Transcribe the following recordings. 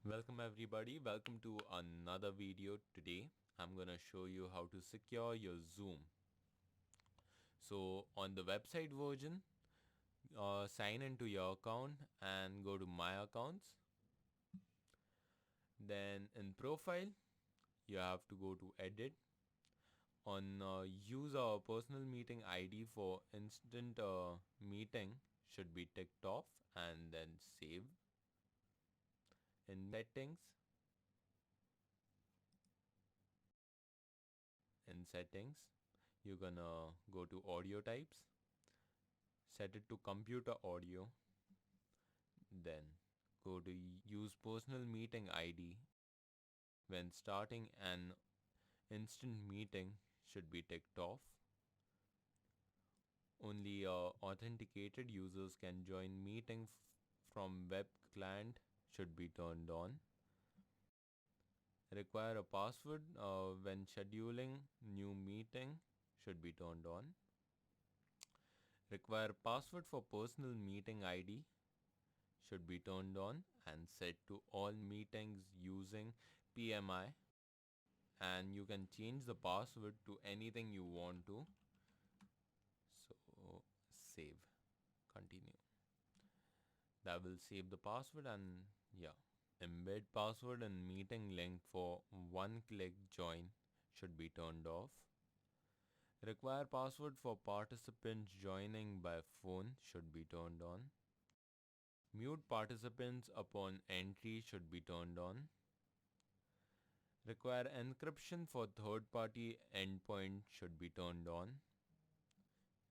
Welcome everybody, welcome to another video. Today I'm gonna show you how to secure your Zoom. So on the website version, sign into your account and go to my accounts. Then in profile, you have to go to edit. On use our personal meeting ID for instant meeting should be ticked off, and then save. In settings, you're gonna go to audio types, set it to computer audio, then go to use personal meeting ID. When starting an instant meeting should be ticked off. Only authenticated users can join meeting from web client should be turned on. Require a password when scheduling new meeting should be turned on. Require password for personal meeting ID should be turned on and set to all meetings using PMI, and you can change the password to anything you want to. So save, continue. That will save the password, and yeah. Embed password and meeting link for one click join should be turned off. Require password for participants joining by phone should be turned on. Mute participants upon entry should be turned on. Require encryption for third-party endpoint should be turned on.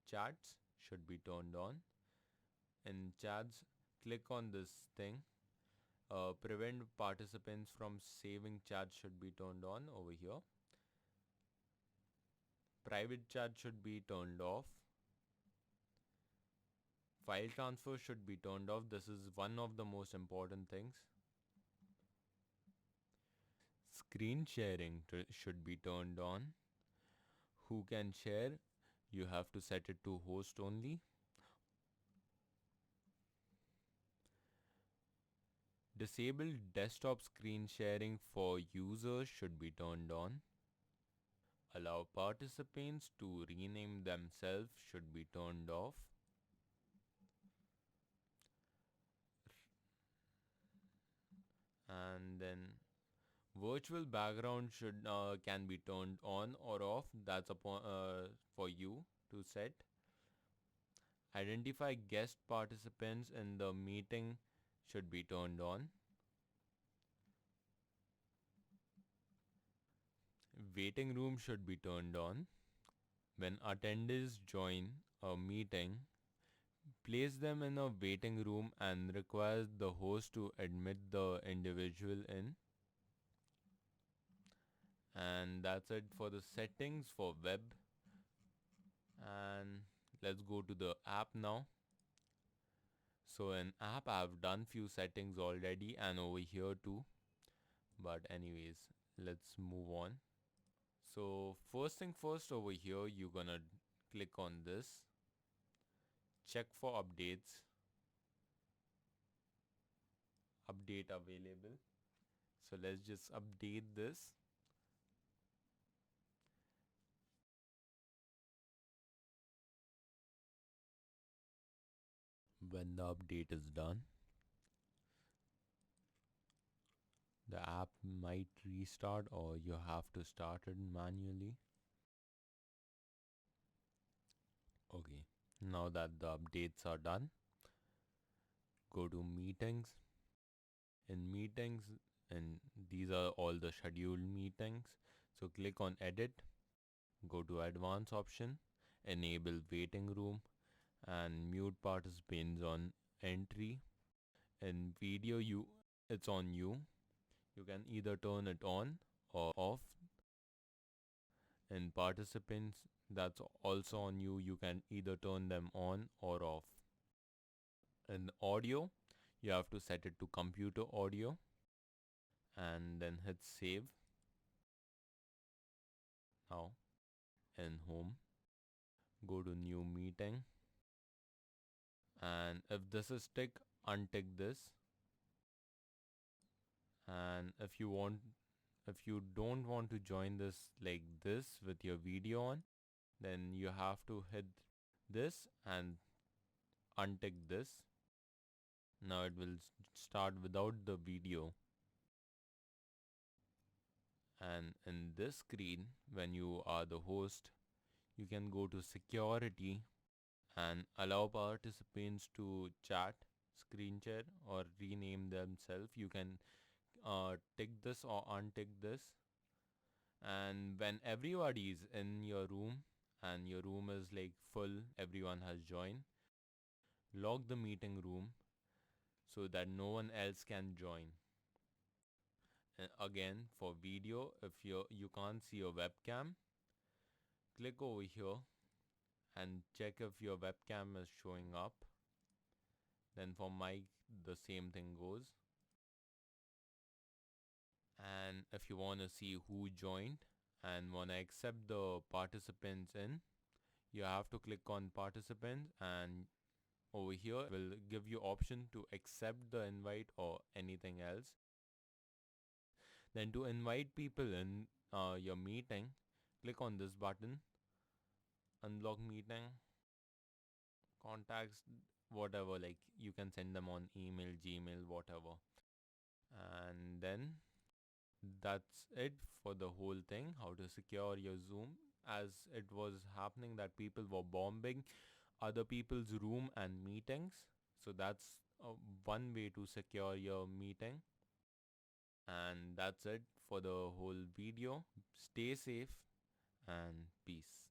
Chats should be turned on. In chats, click on this thing. Prevent participants from saving chats should be turned on over here. Private chat should be turned off. File transfer should be turned off. This is one of the most important things. Screen sharing should be turned on. Who can share? You have to set it to host only. Disable desktop screen sharing for users should be turned on. Allow participants to rename themselves should be turned off. And then virtual background should can be turned on or off. That's upon for you to set. Identify guest participants in the meeting should be turned on. Waiting room should be turned on. When attendees join a meeting, place them in a waiting room and require the host to admit the individual in. And that's it for the settings for web. And let's go to the app now. So in app, I've done few settings already and over here too. But anyways, let's move on. So first thing first, over here, you're gonna click on this. Check for updates. Update available. So let's just update this. When the update is done, the app might restart or you have to start it manually. Okay, now that the updates are done, go to meetings. In meetings, and these are all the scheduled meetings. So click on edit, go to advanced option, enable waiting room and mute participants on entry. In video, it's on you. You can either turn it on or off. In participants, that's also on you. You can either turn them on or off. In audio, you have to set it to computer audio and then hit save. Now in home, go to new meeting, and if this is tick, untick this, And if you don't want to join this like this with your video on, then you have to hit this and untick this. Now it will start without the video. And in this screen, when you are the host, you can go to security and allow participants to chat, screen share, or rename themselves. You can tick this or untick this. And when everybody is in your room and your room is like full, everyone has joined, lock the meeting room so that no one else can join. And again, for video, if you can't see your webcam, click over here and check if your webcam is showing up. Then for mic, the same thing goes. And if you want to see who joined and want to accept the participants in, you have to click on participants, and over here will give you option to accept the invite or anything else. Then to invite people in your meeting, click on this button, unblock meeting, contacts, whatever, like you can send them on email, Gmail, whatever. And then that's it for the whole thing, how to secure your Zoom. As it was happening that people were bombing other people's room and meetings, so that's one way to secure your meeting. And that's it for the whole video. Stay safe and peace.